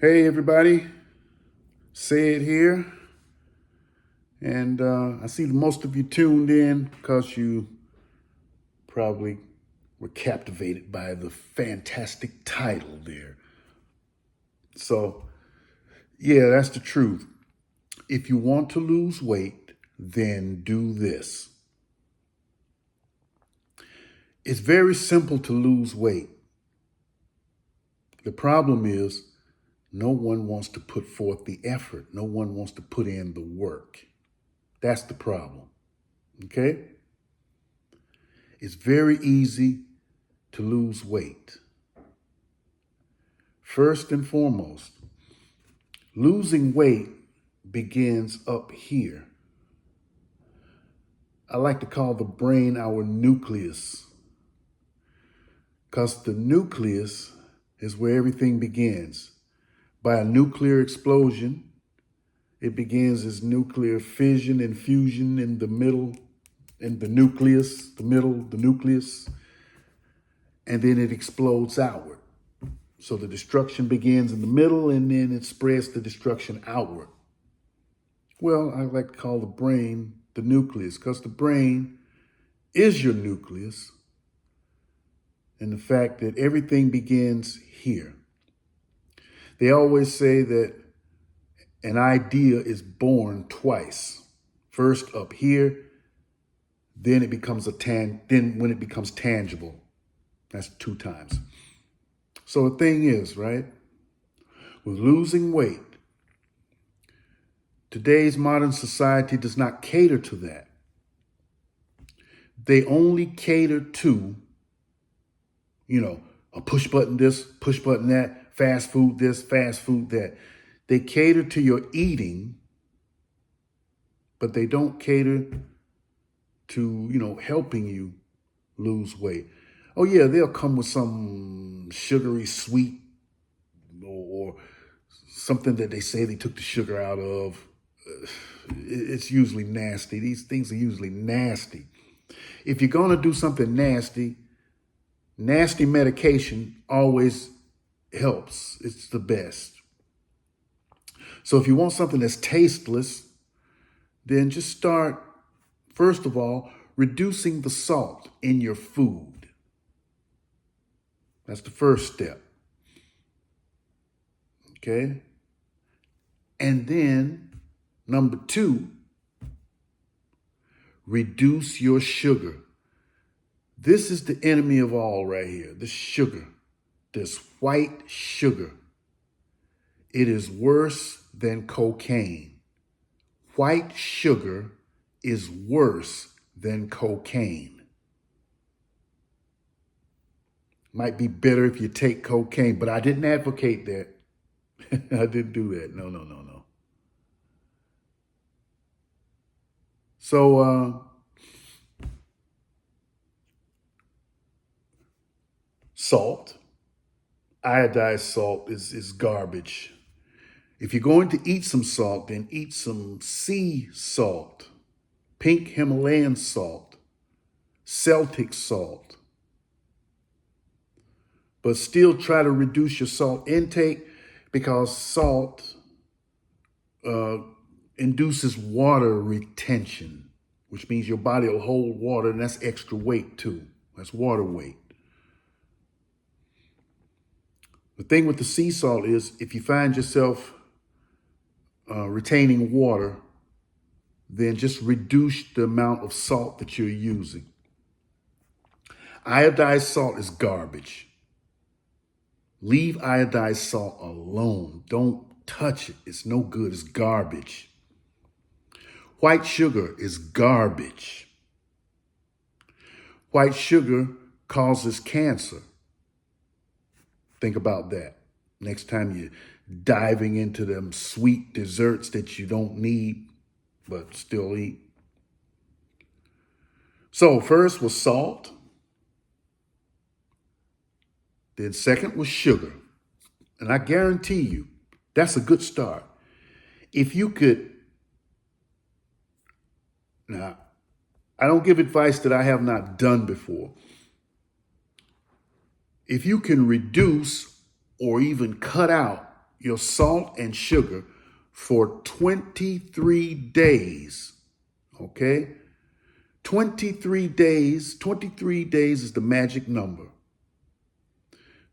Hey everybody, Say It here. And I see most of you tuned in because you probably were captivated by the fantastic title there. So, yeah, that's the truth. If you want to lose weight, then do this. It's very simple to lose weight. The problem is no one wants to put forth the effort. No one wants to put in the work. That's the problem. Okay? It's very easy to lose weight. First and foremost, losing weight begins up here. I like to call the brain our nucleus, because the nucleus is where everything begins. By a nuclear explosion, it begins as nuclear fission and fusion in the middle, in the nucleus, the middle, the nucleus, and then it explodes outward. So the destruction begins in the middle and then it spreads the destruction outward. Well, I like to call the brain the nucleus because the brain is your nucleus, and the fact that everything begins here. They always say that an idea is born twice. First up here, then it becomes then when it becomes tangible. That's 2 times. So the thing is, right, with losing weight, today's modern society does not cater to that. They only cater to, a push button this, push button that, fast food this, fast food that. They cater to your eating, but they don't cater to, helping you lose weight. Oh yeah, they'll come with some sugary sweet or something that they say they took the sugar out of. It's usually nasty. These things are usually nasty. If you're going to do something nasty medication always helps. It's the best. So if you want something that's tasteless, then just start, first of all, reducing the salt in your food. That's the first step. Okay? And then, number 2, reduce your sugar. This is the enemy of all right here, this sugar, this white sugar. It is worse than cocaine. White sugar is worse than cocaine. Might be better if you take cocaine, but I didn't advocate that. I didn't do that. No. So, salt, iodized salt is garbage. If you're going to eat some salt, then eat some sea salt, pink Himalayan salt, Celtic salt. But still try to reduce your salt intake because salt induces water retention, which means your body will hold water, and that's extra weight too. That's water weight. The thing with the sea salt is if you find yourself retaining water, then just reduce the amount of salt that you're using. Iodized salt is garbage. Leave iodized salt alone. Don't touch it. It's no good. It's garbage. White sugar is garbage. White sugar causes cancer. Think about that. Next time you're diving into them sweet desserts that you don't need, but still eat. So first was salt. Then second was sugar. And I guarantee you, that's a good start. If you could, now, I don't give advice that I have not done before. If you can reduce or even cut out your salt and sugar for 23 days, okay? 23 days, 23 days is the magic number.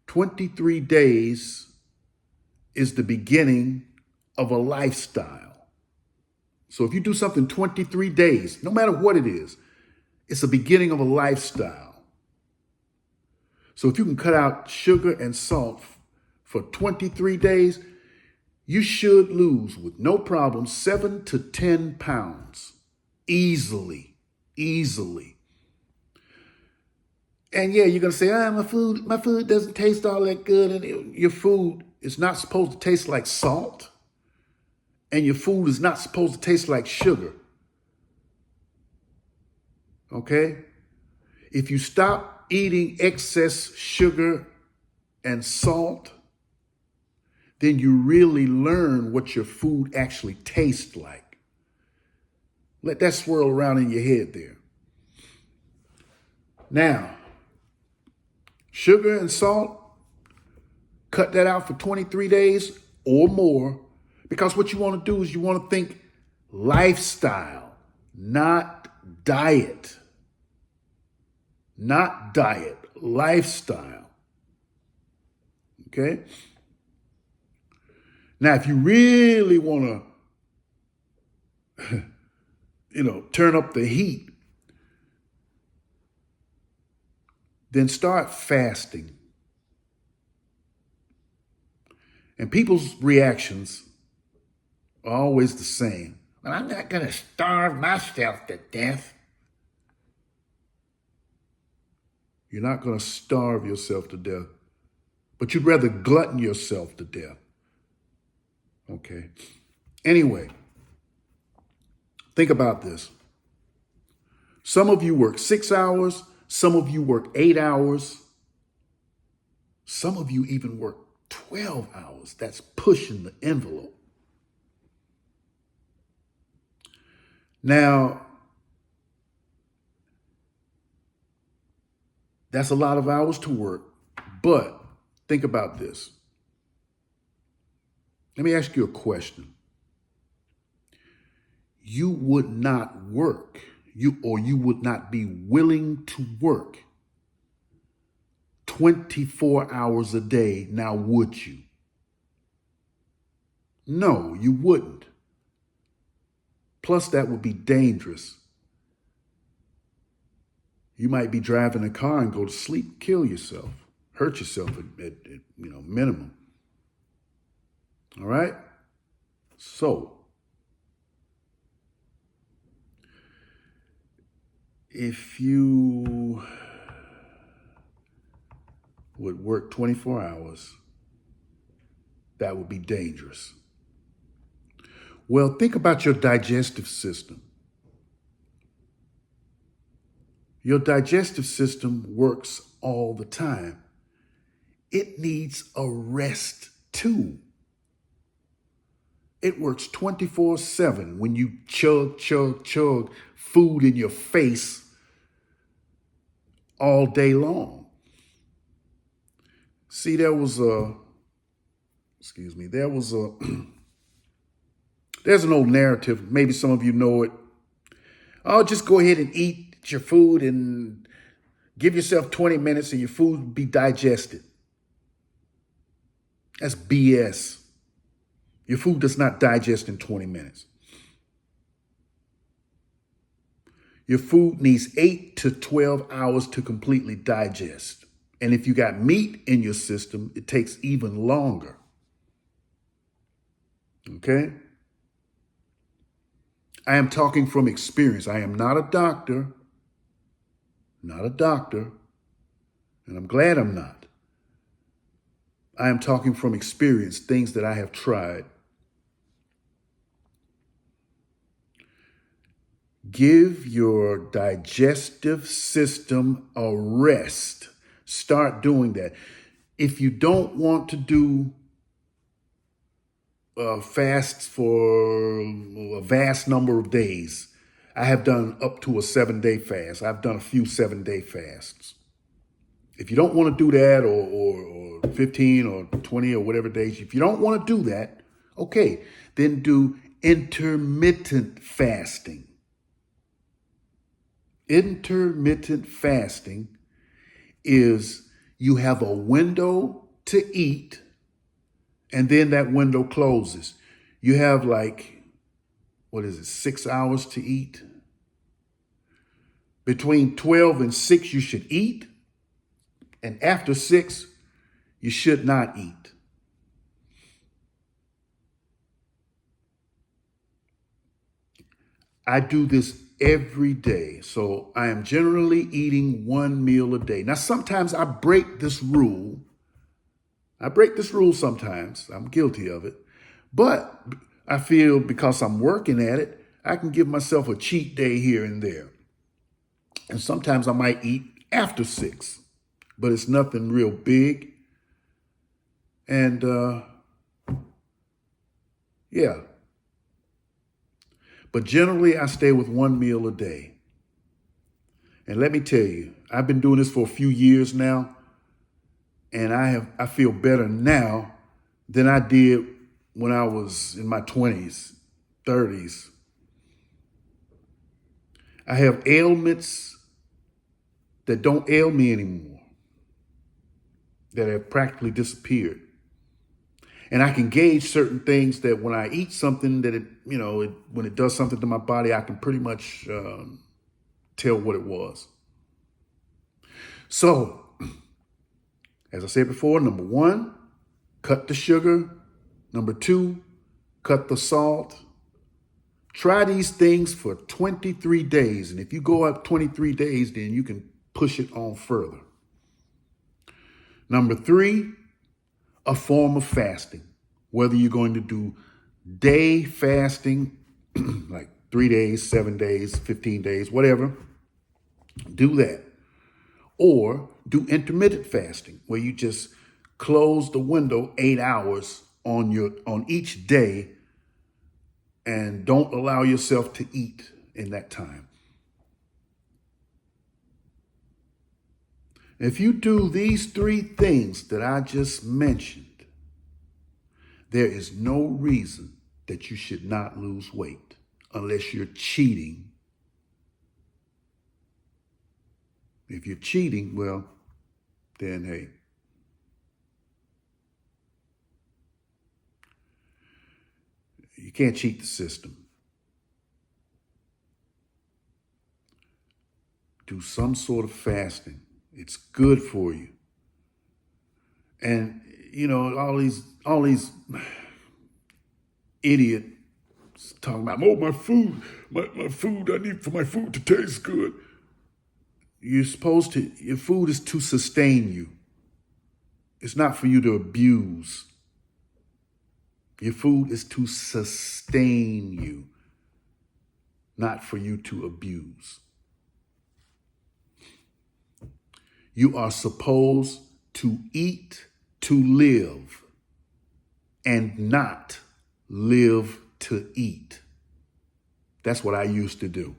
23 days is the beginning of a lifestyle. So if you do something 23 days, no matter what it is, it's the beginning of a lifestyle. So if you can cut out sugar and salt for 23 days, you should lose with no problem 7 to 10 pounds easily. And yeah, you're gonna say, my food doesn't taste all that good, and your food is not supposed to taste like salt, and your food is not supposed to taste like sugar. Okay? If you stop eating excess sugar and salt, then you really learn what your food actually tastes like. Let that swirl around in your head there. Now, sugar and salt, cut that out for 23 days or more, because what you want to do is you want to think lifestyle, not diet. Not diet, lifestyle. Okay? Now, if you really want to, turn up the heat, then start fasting. And people's reactions are always the same. Well, I'm not going to starve myself to death. You're not going to starve yourself to death, but you'd rather glutton yourself to death. Okay. Anyway, think about this. Some of you work 6 hours. Some of you work 8 hours. Some of you even work 12 hours. That's pushing the envelope. Now, that's a lot of hours to work, but think about this. Let me ask you a question. You would not work, you would not be willing to work 24 hours a day, now would you? No, you wouldn't. Plus, that would be dangerous. You might be driving a car and go to sleep, kill yourself, hurt yourself at minimum. All right? So, if you would work 24 hours, that would be dangerous. Well, think about your digestive system. Your digestive system works all the time. It needs a rest too. It works 24/7 when you chug food in your face all day long. See, there's an old narrative, maybe some of you know it. Oh, just go ahead and eat your food and give yourself 20 minutes and your food will be digested. That's BS. Your food does not digest in 20 minutes. Your food needs 8 to 12 hours to completely digest. And if you got meat in your system, it takes even longer. Okay? I am talking from experience. I am not a doctor. And I'm glad I'm not. I am talking from experience, things that I have tried. Give your digestive system a rest. Start doing that. If you don't want to do fasts for a vast number of days, I have done up to a 7-day fast. I've done a few 7-day fasts. If you don't want to do that or or 15 or 20 or whatever days. If you don't want to do that, okay, then do intermittent fasting. Intermittent fasting is you have a window to eat and then that window closes. You have 6 hours to eat? Between 12 and 6, you should eat. And after 6, you should not eat. I do this every day. So I am generally eating 1 meal a day. Now, sometimes I break this rule. Sometimes. I'm guilty of it. But I feel because I'm working at it, I can give myself a cheat day here and there. And sometimes I might eat after 6, but it's nothing real big. And yeah. But generally I stay with 1 meal a day. And let me tell you, I've been doing this for a few years now. And I feel better now than I did when I was in my 20s, 30s. I have ailments that don't ail me anymore, that have practically disappeared. And I can gauge certain things that when I eat something that when it does something to my body, I can pretty much tell what it was. So, as I said before, number 1, cut the sugar. Number 2, cut the salt. Try these things for 23 days. And if you go up 23 days, then you can push it on further. Number 3, a form of fasting. Whether you're going to do day fasting, like 3 days, 7 days, 15 days, whatever, do that. Or do intermittent fasting, where you just close the window 8 hours on each day and don't allow yourself to eat in that time. If you do these 3 things that I just mentioned, there is no reason that you should not lose weight unless you're cheating. If you're cheating, well, then hey. You can't cheat the system. Do some sort of fasting. It's good for you. And all these idiots talking about, my food, my food, I need for my food to taste good. Your food is to sustain you. It's not for you to abuse. Your food is to sustain you, not for you to abuse. You are supposed to eat to live and not live to eat. That's what I used to do.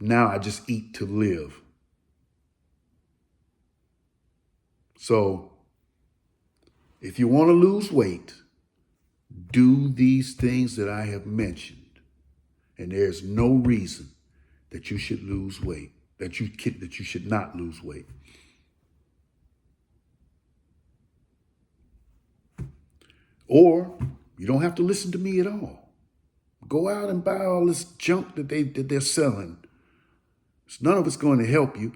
Now I just eat to live. So if you want to lose weight, do these things that I have mentioned. And there's no reason that you should lose weight, that you should not lose weight. Or you don't have to listen to me at all. Go out and buy all this junk that they're selling. None of it's going to help you.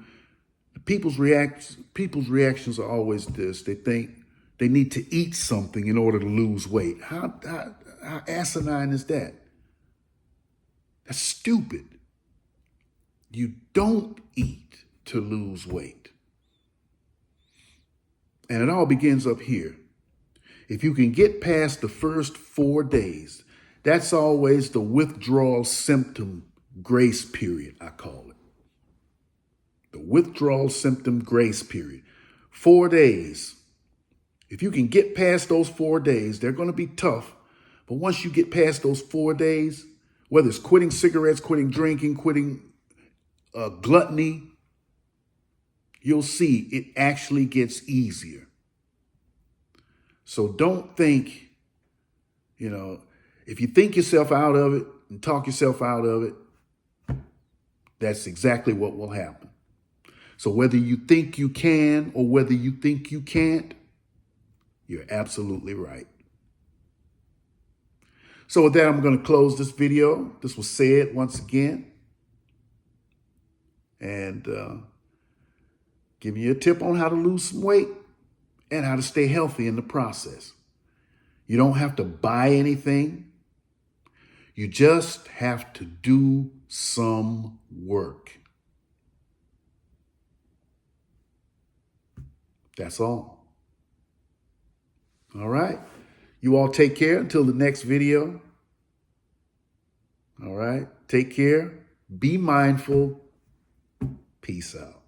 People's reactions are always this. They think they need to eat something in order to lose weight. How asinine is that? That's stupid. You don't eat to lose weight. And it all begins up here. If you can get past the first 4 days, that's always the withdrawal symptom grace period, I call it. The withdrawal symptom grace period. 4 days. If you can get past those 4 days, they're going to be tough. But once you get past those 4 days, whether it's quitting cigarettes, quitting drinking, quitting gluttony, you'll see it actually gets easier. So don't think, if you think yourself out of it and talk yourself out of it, that's exactly what will happen. So whether you think you can or whether you think you can't, you're absolutely right. So with that, I'm going to close this video. This was said once again. And give you a tip on how to lose some weight and how to stay healthy in the process. You don't have to buy anything. You just have to do some work. That's all. All right. You all take care until the next video. All right. Take care. Be mindful. Peace out.